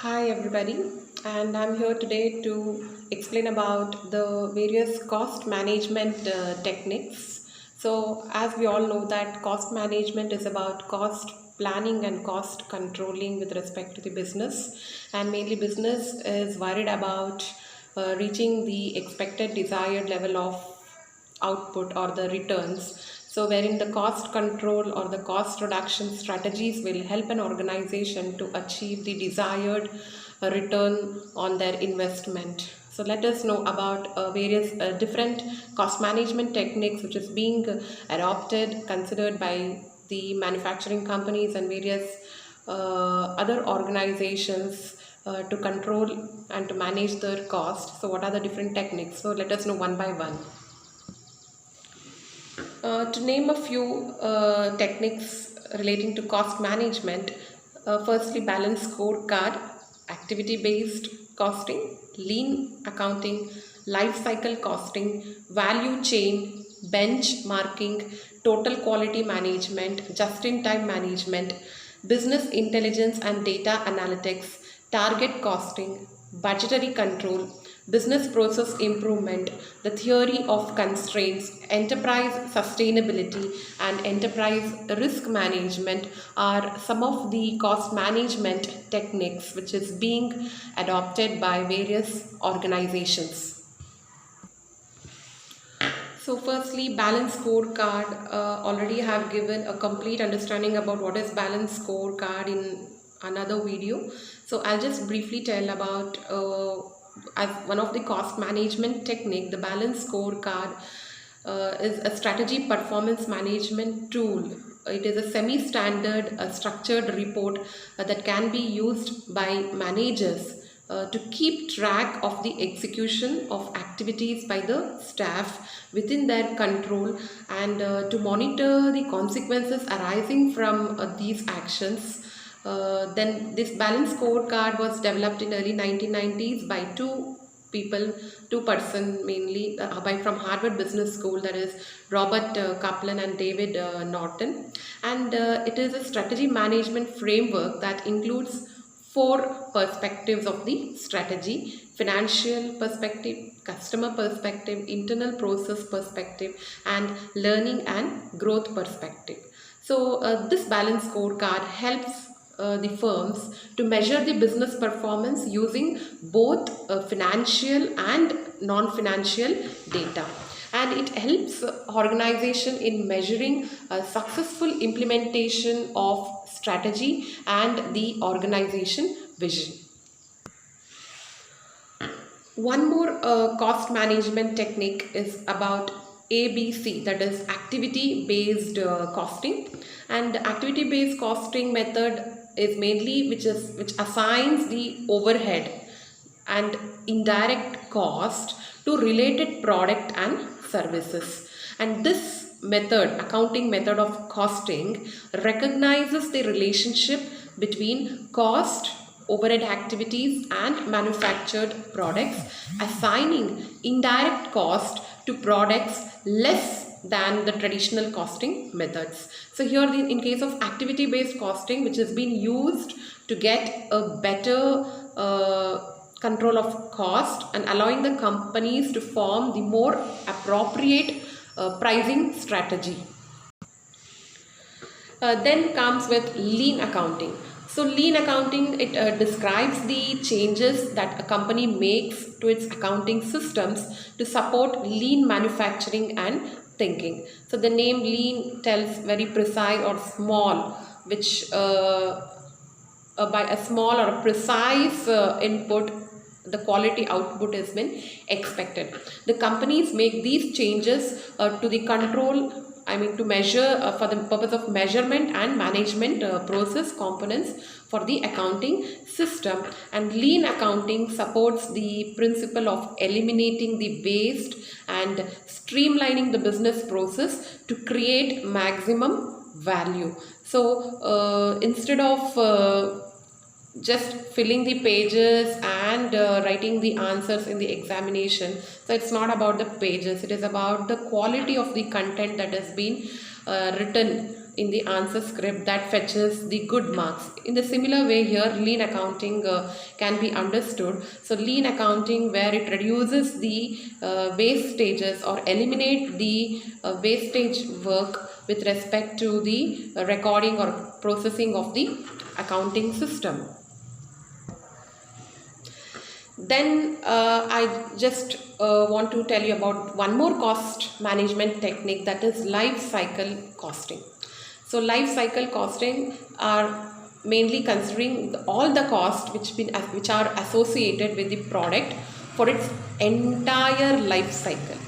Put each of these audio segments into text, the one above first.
Hi everybody, and I'm here today to explain about the various cost management techniques. So, as we all know that cost management is about cost planning and cost controlling with respect to the business, and mainly business is worried about reaching the expected desired level of output or the returns. So, wherein the cost control or the cost reduction strategies will help an organization to achieve the desired return on their investment. So, let us know about various different cost management techniques which is being adopted, considered by the manufacturing companies and various other organizations to control and to manage their cost. So, what are the different techniques? So, let us know one by one. To name a few techniques relating to cost management, firstly, balance scorecard, activity based costing, lean accounting, life cycle costing, value chain, benchmarking, total quality management, just in time management, business intelligence and data analytics, target costing, budgetary control, business process improvement, the theory of constraints, enterprise sustainability, and enterprise risk management are some of the cost management techniques which is being adopted by various organizations. So, firstly, balance scorecard. Already have given a complete understanding about what is balance scorecard in another video. So, I'll just briefly tell about as one of the cost management technique. The balance scorecard is a strategy performance management tool. It is a semi-standard structured report that can be used by managers to keep track of the execution of activities by the staff within their control and to monitor the consequences arising from these actions. Then this balance scorecard was developed in early 1990s by people, two-person mainly, by from Harvard Business School, that is Robert Kaplan and David Norton, and it is a strategy management framework that includes four perspectives of the strategy: financial perspective, customer perspective, internal process perspective, and learning and growth perspective. So, this balance scorecard helps the firms to measure the business performance using both financial and non-financial data, and it helps organization in measuring successful implementation of strategy and the organization vision. One more cost management technique is about ABC, that is activity based costing. And activity based costing method is mainly which assigns the overhead and indirect cost to related product and services. And this method, accounting method of costing, recognizes the relationship between cost, overhead activities and manufactured products, assigning indirect cost to products less than the traditional costing methods. So here in case of activity based costing, which has been used to get a better control of cost and allowing the companies to form the more appropriate pricing strategy. Then comes with lean accounting. So lean accounting, it describes the changes that a company makes to its accounting systems to support lean manufacturing and thinking. So the name lean tells very precise or small, which by a small or a precise input, the quality output has been expected. The companies make these changes to the control, to measure for the purpose of measurement and management process components for the accounting system. And lean accounting supports the principle of eliminating the waste and streamlining the business process to create maximum value. So instead of just filling the pages and writing the answers in the examination, so it's not about the pages, it is about the quality of the content that has been written in the answer script that fetches the good marks. In the similar way here, lean accounting can be understood. So lean accounting, where it reduces the wastages or eliminate the wastage work with respect to the recording or processing of the accounting system. Then I just want to tell you about one more cost management technique, that is life cycle costing. So life cycle costing are mainly considering all the costs which are associated with the product for its entire life cycle,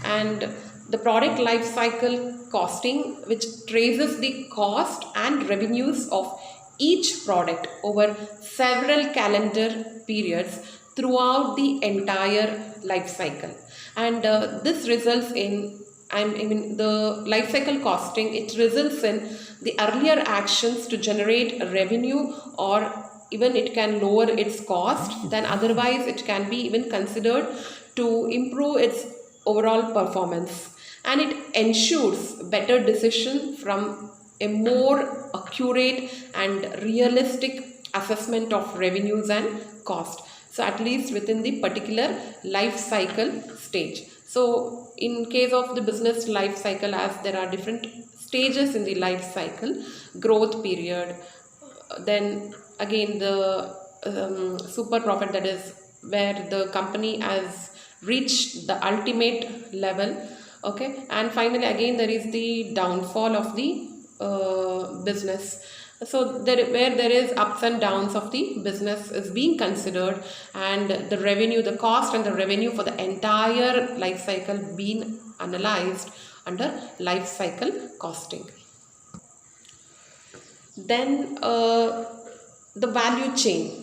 and the product life cycle costing, which traces the cost and revenues of each product over several calendar periods throughout the entire life cycle. And this results in, I mean, the life cycle costing, it results in the earlier actions to generate revenue, or even it can lower its cost, then otherwise it can be even considered to improve its overall performance, and it ensures better decision from a more accurate and realistic assessment of revenues and cost. So at least within the particular life cycle stage. So in case of the business life cycle, as there are different stages in the life cycle: growth period, then again the super profit, that is where the company has reached the ultimate level, okay, and finally again there is the downfall of the business. So where there is ups and downs of the business is being considered, and the revenue, the cost and the revenue for the entire life cycle being analyzed under life cycle costing. Then the value chain.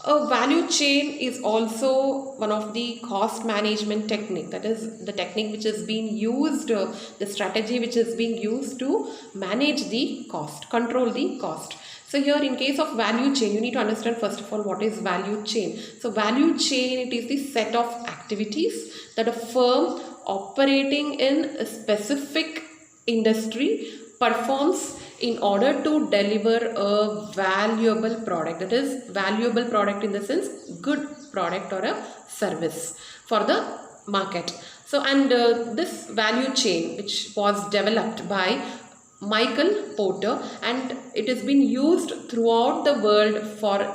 A value chain is also one of the cost management technique, that is the technique which is being used, the strategy which is being used to manage the cost, control the cost. So here in case of value chain, you need to understand first of all what is value chain. So value chain, it is the set of activities that a firm operating in a specific industry performs in order to deliver a valuable product, that is valuable product in the sense good product or a service for the market. So and this value chain, which was developed by Michael Porter, and it has been used throughout the world for,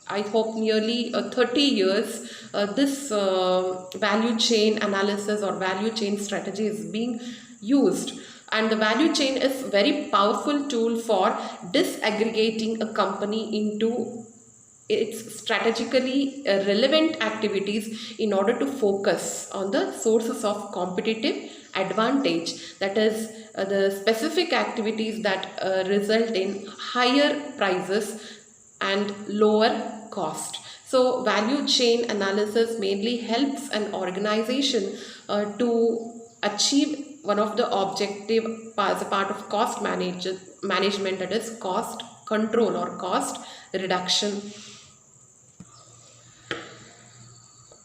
I hope, nearly 30 years. This value chain analysis or value chain strategy is being used, and the value chain is very powerful tool for disaggregating a company into its strategically relevant activities in order to focus on the sources of competitive advantage, that is the specific activities that result in higher prices and lower cost. So value chain analysis mainly helps an organization to achieve one of the objective as a part of cost management, that is cost control or cost reduction.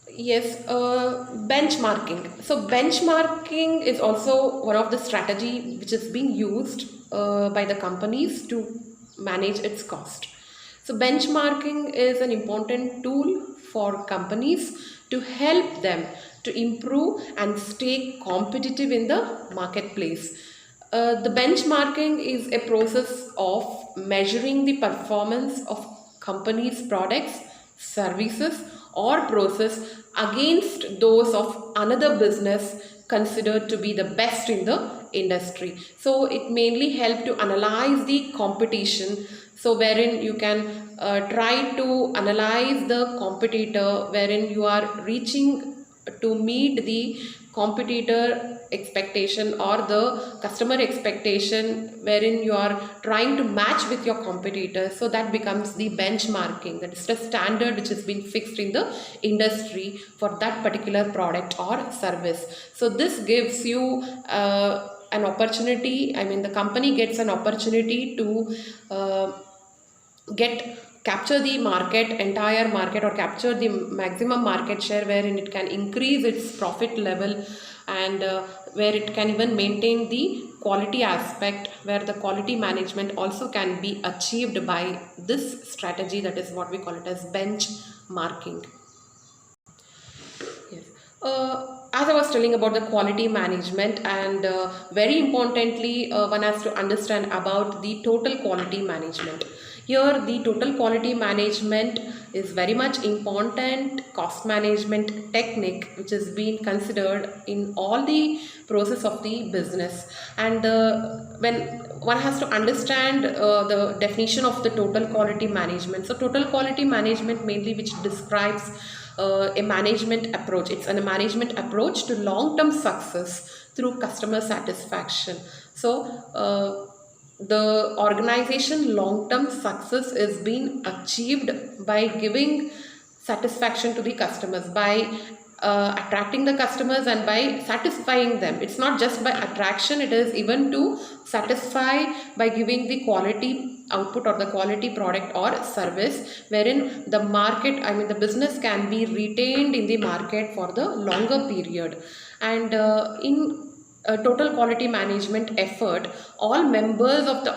Yes, benchmarking. So benchmarking is also one of the strategy which is being used by the companies to manage its cost. So benchmarking is an important tool for companies to help them to improve and stay competitive in the marketplace. The benchmarking is a process of measuring the performance of companies' products, services, or process against those of another business considered to be the best in the industry. So it mainly helps to analyze the competition. So wherein you can try to analyze the competitor, wherein you are reaching to meet the competitor expectation or the customer expectation, wherein you are trying to match with your competitor. So that becomes the benchmarking, that is the standard which has been fixed in the industry for that particular product or service. So this gives you an opportunity, I mean the company gets an opportunity to capture the market, entire market, or capture the maximum market share, wherein it can increase its profit level, and where it can even maintain the quality aspect, where the quality management also can be achieved by this strategy, that is what we call it as benchmarking. Yes. As I was telling about the quality management, and very importantly, one has to understand about the total quality management. Here, the total quality management is very much important cost management technique, which is being considered in all the process of the business. And when one has to understand the definition of the total quality management. So, total quality management mainly which describes a management approach. It's a management approach to long-term success through customer satisfaction. So the organization long-term success is being achieved by giving satisfaction to the customers, by attracting the customers and by satisfying them. It's not just by attraction, it is even to satisfy by giving the quality output or the quality product or service, wherein the market, I mean the business, can be retained in the market for the longer period. And in a total quality management effort, all members of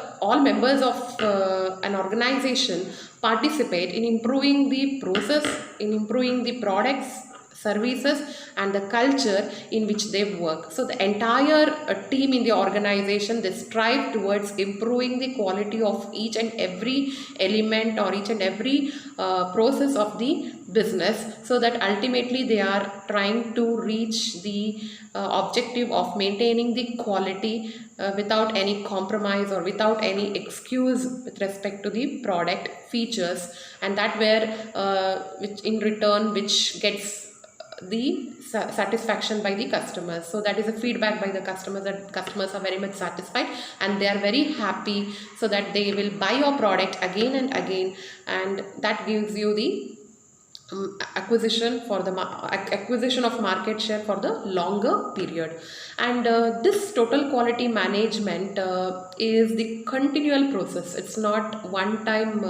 an organization participate in improving the process, in improving the products, services, and the culture in which they work. So the entire team in the organization, they strive towards improving the quality of each and every element or each and every process of the business, so that ultimately they are trying to reach the objective of maintaining the quality without any compromise or without any excuse with respect to the product features, and that where which in return which gets the satisfaction by the customers. So that is a feedback by the customers, that customers are very much satisfied and they are very happy, so that they will buy your product again and again, and that gives you the acquisition of market share for the longer period. And this total quality management is the continual process. It's not one time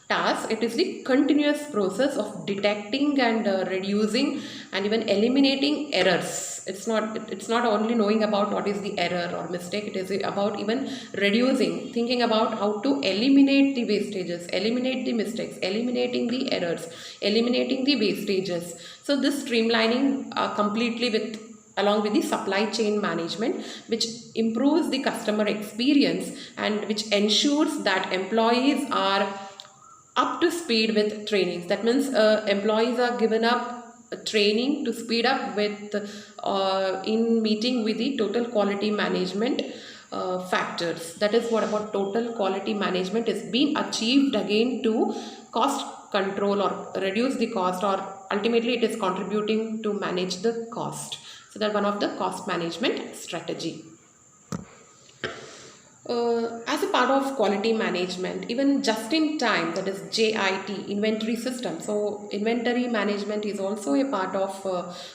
task. It is the continuous process of detecting and reducing and even eliminating errors. It's not only knowing about what is the error or mistake, it is about even reducing, thinking about how to eliminate the wastages, eliminate the mistakes, eliminating the errors, eliminating the wastages. So this streamlining completely with along with the supply chain management, which improves the customer experience and which ensures that employees are up to speed with trainings. That means employees are given up training to speed up with in meeting with the total quality management factors. That is what about total quality management is being achieved again to cost control or reduce the cost, or ultimately it is contributing to manage the cost. So that one of the cost management strategy. As a part of quality management, even just in time, that is JIT, inventory system. So inventory management is also a part of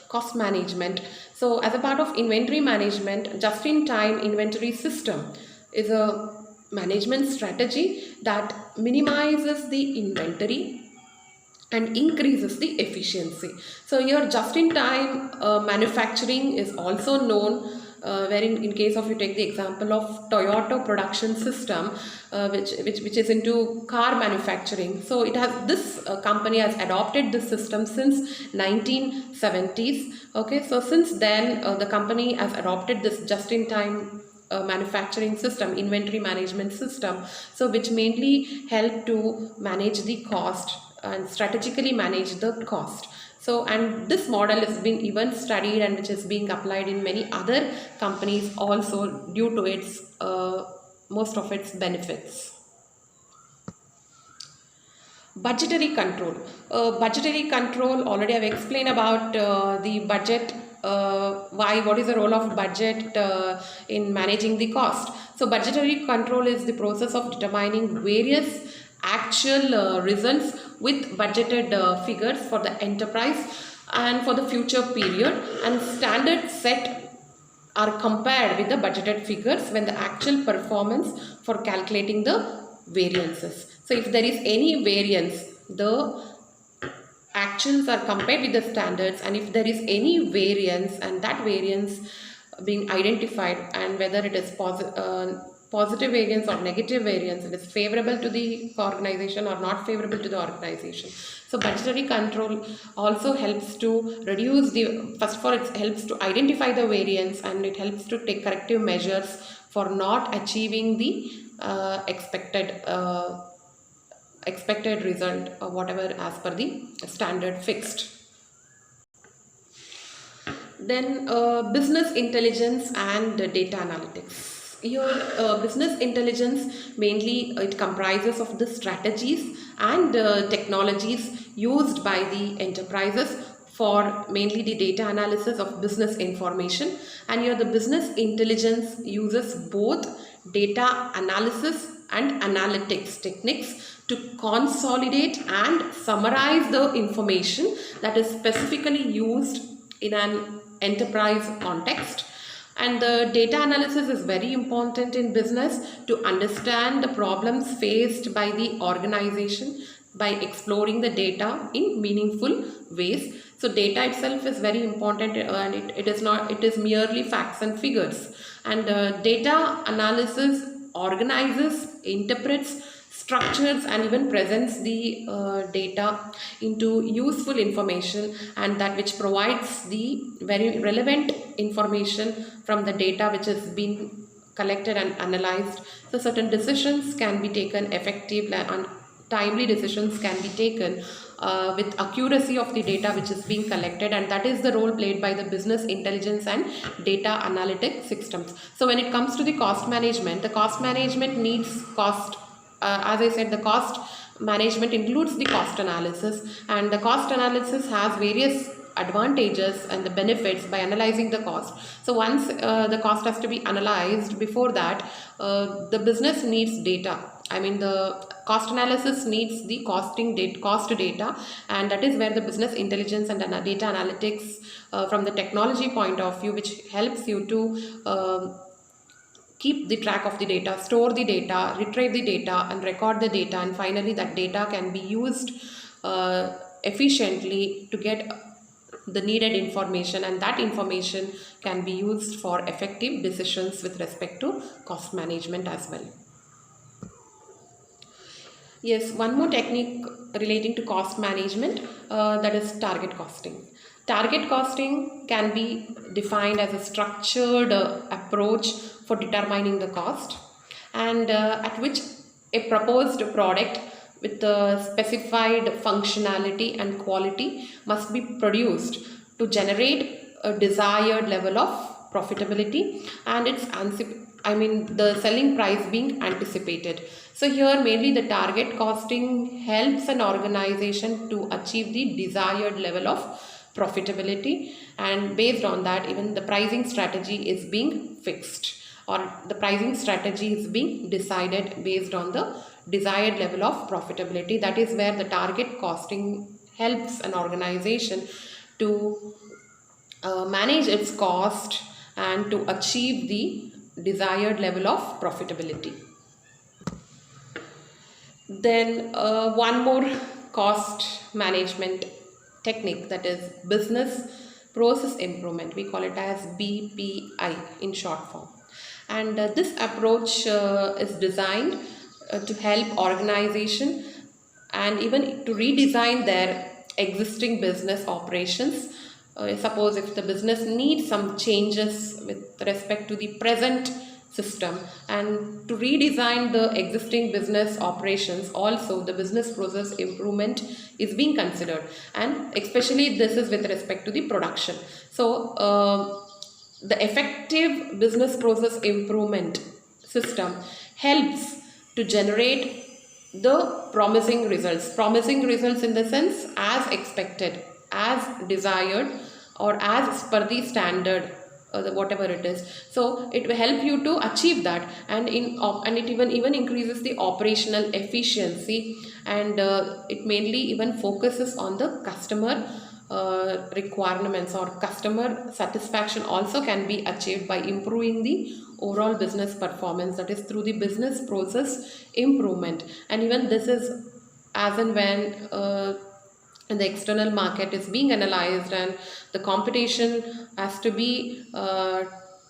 cost management. So as a part of inventory management, just in time inventory system is a management strategy that minimizes the inventory and increases the efficiency. So here just in time manufacturing is also known, wherein in case of you take the example of Toyota production system, which is into car manufacturing. So it has this company has adopted this system since 1970s. Okay, so since then the company has adopted this just in time manufacturing system, inventory management system, so which mainly help to manage the cost and strategically manage the cost. So, and this model has been even studied and which is being applied in many other companies also, due to its most of its benefits. Budgetary control. Budgetary control, already I've explained about the budget. What is the role of budget in managing the cost? So budgetary control is the process of determining various actual results with budgeted figures for the enterprise and for the future period, and standards set are compared with the budgeted figures when the actual performance for calculating the variances. So if there is any variance, the actuals are compared with the standards, and if there is any variance and that variance being identified, and whether it is positive variance or negative variance, it is favorable to the organization or not favorable to the organization. So budgetary control also helps to reduce the, first of all, it helps to identify the variance, and it helps to take corrective measures for not achieving the expected result or whatever as per the standard fixed. Then business intelligence and data analytics. Here business intelligence mainly it comprises of the strategies and technologies used by the enterprises for mainly the data analysis of business information, and here the business intelligence uses both data analysis and analytics techniques to consolidate and summarize the information that is specifically used in an enterprise context. And the data analysis is very important in business to understand the problems faced by the organization by exploring the data in meaningful ways. So data itself is very important, and it is merely facts and figures. And data analysis organizes, interprets, structures, and even presents the data into useful information, and that which provides the very relevant information from the data which has been collected and analyzed. So certain decisions can be taken effectively, and timely decisions can be taken with accuracy of the data which is being collected, and that is the role played by the business intelligence and data analytic systems. So when it comes to the cost management, the cost management needs cost. As I said, the cost management includes the cost analysis, and the cost analysis has various advantages and the benefits by analyzing the cost. So once the cost has to be analyzed, before that the business needs data. I mean, the cost analysis needs the cost data, and that is where the business intelligence and data analytics from the technology point of view, which helps you to keep the track of the data, store the data, retrieve the data, and record the data, and finally that data can be used efficiently to get the needed information, and that information can be used for effective decisions with respect to cost management as well. Yes, one more technique relating to cost management, that is target costing. Target costing can be defined as a structured approach for determining the cost, and at which a proposed product with a specified functionality and quality must be produced to generate a desired level of profitability, and the selling price being anticipated. So here mainly the target costing helps an organization to achieve the desired level of profitability, and based on that even the pricing strategy is being fixed, or the pricing strategy is being decided based on the desired level of profitability. That is where the target costing helps an organization to manage its cost and to achieve the desired level of profitability. Then one more cost management technique, that is business process improvement. We call it as BPI in short form, and this approach is designed to help organization and even to redesign their existing business operations. Suppose if the business needs some changes with respect to the present system, and to redesign the existing business operations, also the business process improvement is being considered, and especially this is with respect to the production. So the effective business process improvement system helps to generate the promising results in the sense as expected, as desired, or as per the standard, whatever it is. So it will help you to achieve that, and it even increases the operational efficiency, and it mainly even focuses on the customer requirements, or customer satisfaction also can be achieved by improving the overall business performance, that is through the business process improvement. And even this is as and when the external market is being analyzed, and the competition has to be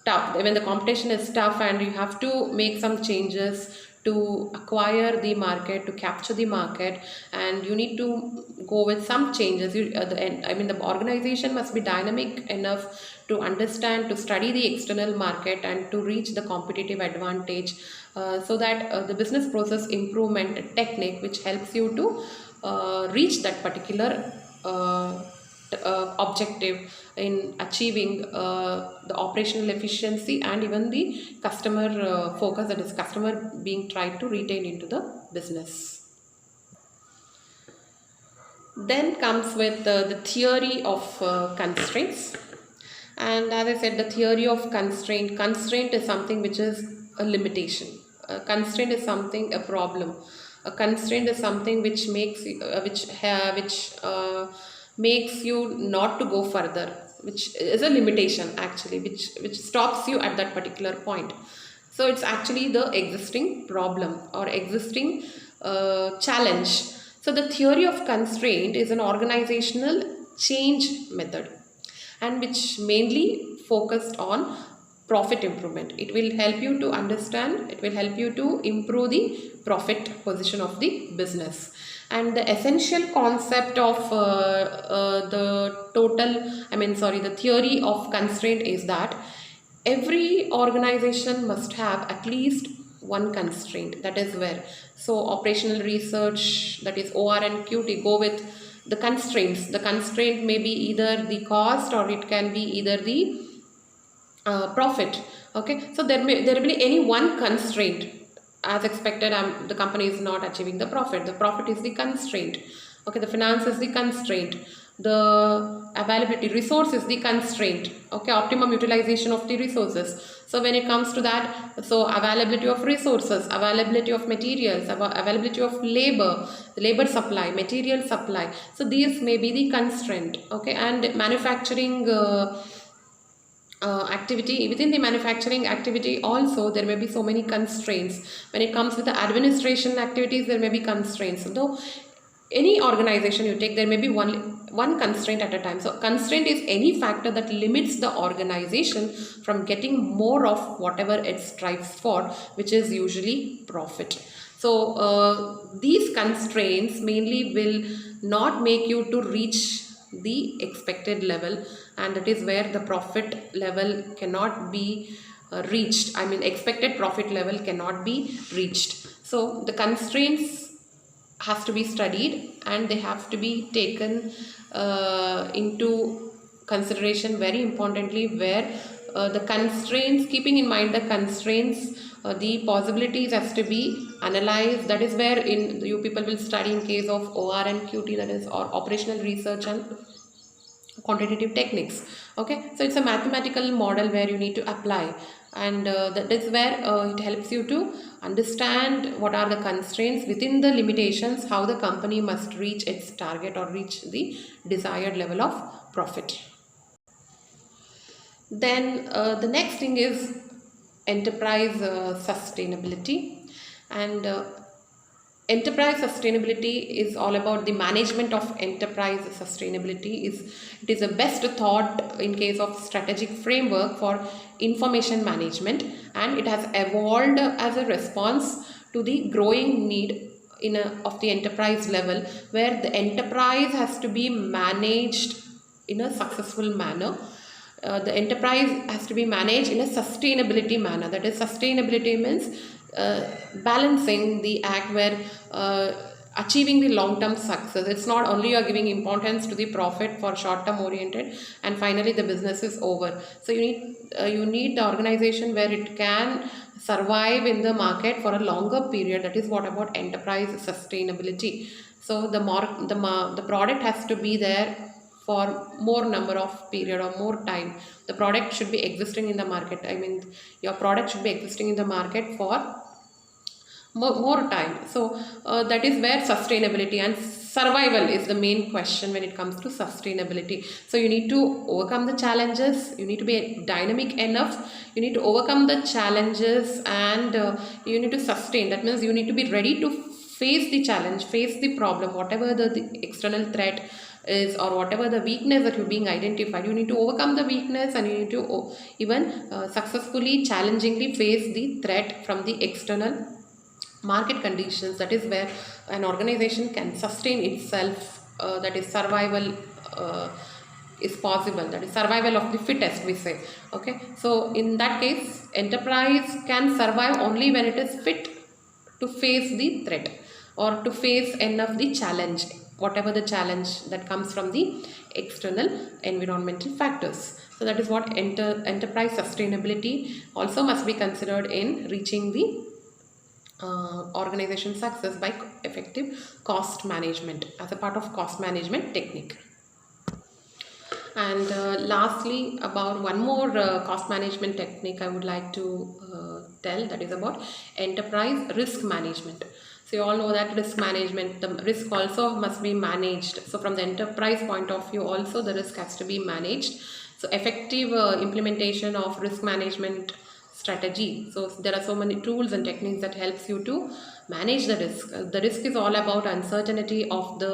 tough, when the competition is tough and you have to make some changes to acquire the market, to capture the market, and you need to go with some changes. The organization must be dynamic enough to understand, to study the external market and to reach the competitive advantage, so that the business process improvement technique which helps you to reach that particular objective in achieving the operational efficiency and even the customer focus, that is customer being tried to retain into the business. Then comes with the theory of constraints. And as I said, the theory of constraint is something which is a limitation. A constraint is something, a problem. A constraint is something which makes makes you not to go further, which is a limitation actually, which stops you at that particular point. So it's actually the existing problem or existing challenge. So the theory of constraint is an organizational change method, and which mainly focused on profit improvement. It will help you to understand, it will help you to improve the profit position of the business. And the essential concept of the theory of constraint is that every organization must have at least one constraint. That is where, so operational research, that is OR and QT, go with the constraints. The constraint may be either the cost or it can be either the profit. Okay, so there will be any one constraint. As expected, the company is not achieving the profit. The profit is the constraint. Okay, the finance is the constraint. The availability resource is the constraint. Okay, optimum utilization of the resources. So when it comes to that, so availability of resources, availability of materials, availability of labor, labor supply, material supply. So these may be the constraint. Okay, and manufacturing activity, within the manufacturing activity also there may be so many constraints. When it comes with the administration activities, there may be constraints. Though any organization you take, there may be one constraint at a time. So constraint is any factor that limits the organization from getting more of whatever it strives for, which is usually profit. So these constraints mainly will not make you to reach the expected level, and that is where the profit level cannot be reached. Expected profit level cannot be reached. So the constraints has to be studied and they have to be taken into consideration very importantly, where the constraints, keeping in mind the constraints, the possibilities has to be analyzed. That is where you people will study in case of OR and QT, that is or operational research and quantitative techniques. Okay, so it's a mathematical model where you need to apply, and that is where it helps you to understand what are the constraints within the limitations, how the company must reach its target or reach the desired level of profit. Then the next thing is enterprise sustainability. And enterprise sustainability is all about the management of enterprise sustainability. It is the best thought in case of strategic framework for information management, and it has evolved as a response to the growing need of the enterprise level, where the enterprise has to be managed in a successful manner. The enterprise has to be managed in a sustainability manner. That is, sustainability means balancing the act where achieving the long-term success. It's not only you're giving importance to the profit for short-term oriented and finally the business is over. So you need the organization where it can survive in the market for a longer period. That is what about enterprise sustainability. So the product has to be there for more number of period or more time. The product should be existing in the market. Your product should be existing in the market for more time. So that is where sustainability and survival is the main question when it comes to sustainability. So you need to overcome the challenges, you need to be dynamic enough, you need to overcome the challenges, and you need to sustain. That means you need to be ready to face the challenge, face the problem, whatever the external threat is, or whatever the weakness that you're being identified, you need to overcome the weakness, and you need to even successfully, challengingly face the threat from the external market conditions. That is where an organization can sustain itself, that is survival is possible, that is survival of the fittest, we say. Okay, so in that case, enterprise can survive only when it is fit to face the threat, or to face enough the challenge, whatever the challenge that comes from the external environmental factors. So that is what enterprise sustainability also must be considered in reaching the organization success by effective cost management, as a part of cost management technique. And lastly, about one more cost management technique I would like to tell, that is about enterprise risk management. So you all know that risk management, the risk also must be managed. So from the enterprise point of view also, the risk has to be managed. So effective implementation of risk management strategy. So there are so many tools and techniques that helps you to manage the risk. The risk is all about uncertainty of the